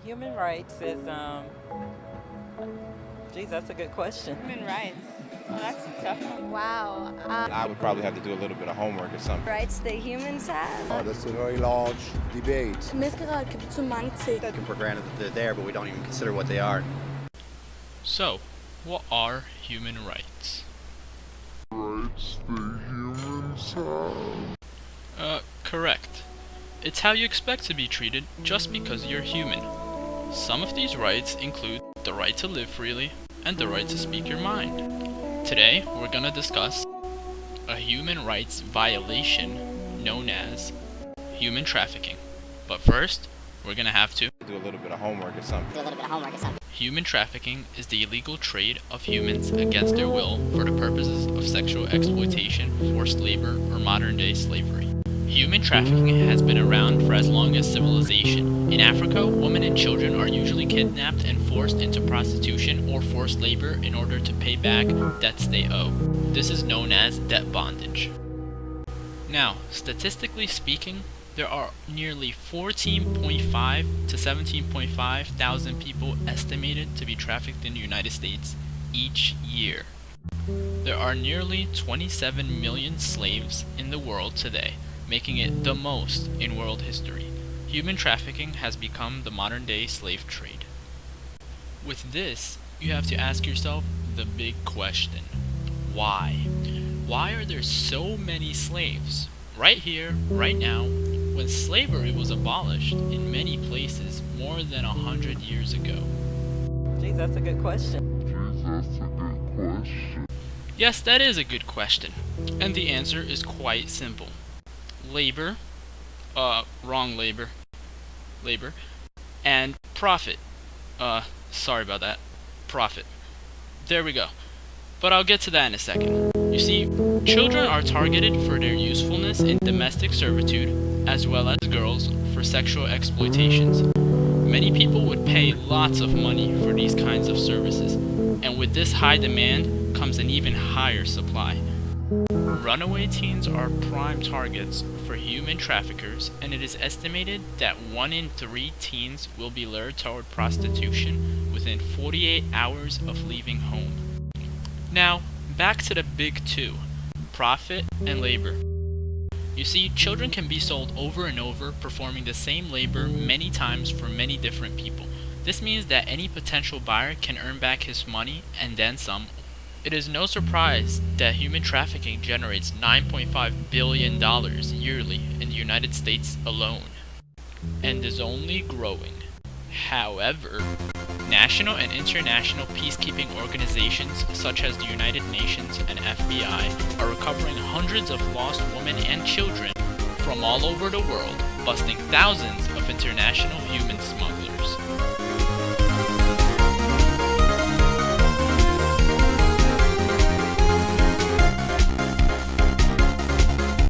Human rights is, geez, that's a good question. Human rights. Oh, that's a tough one. Wow. I would probably have to do a little bit of homework or something. Rights that humans have. That's a very large debate. Menneskerettigheder kan betyde mange ting. Taken for granted that they're there, but we don't even consider what they are. So, what are human rights? Rights that humans have. Correct. It's how you expect to be treated just because you're human. Some of these rights include the right to live freely and the right to speak your mind. Today, we're gonna discuss a human rights violation known as human trafficking. But first, we're gonna have to Do a little bit of homework or something. Human trafficking is the illegal trade of humans against their will for the purposes of sexual exploitation, forced labor, or modern-day slavery. Human trafficking has been around for as long as civilization. In Africa, women and children are usually kidnapped and forced into prostitution or forced labor in order to pay back debts they owe. This is known as debt bondage. Now, statistically speaking, there are nearly 14.5 to 17.5 thousand people estimated to be trafficked in the United States each year. There are nearly 27 million slaves in the world today, making it the most in world history. Human trafficking has become the modern-day slave trade. With this, you have to ask yourself the big question: why? Why are there so many slaves? Right here, right now, when slavery was abolished in many places more than 100 years ago. Geez, that's a good question. Yes, that is a good question, and the answer is quite simple. Labor, labor, and profit. Sorry about that. Profit. There we go. But I'll get to that in a second. You see, children are targeted for their usefulness in domestic servitude, as well as girls for sexual exploitations. Many people would pay lots of money for these kinds of services, and with this high demand comes an even higher supply. Runaway teens are prime targets for human traffickers, and it is estimated that 1 in 3 teens will be lured toward prostitution within 48 hours of leaving home. Now, back to the big two: profit and labor. You see, children can be sold over and over, performing the same labor many times for many different people. This means that any potential buyer can earn back his money and then some. It is no surprise that human trafficking generates $9.5 billion yearly in the United States alone, and is only growing. However, national and international peacekeeping organizations such as the United Nations and FBI are recovering hundreds of lost women and children from all over the world, busting thousands of international human smugglers.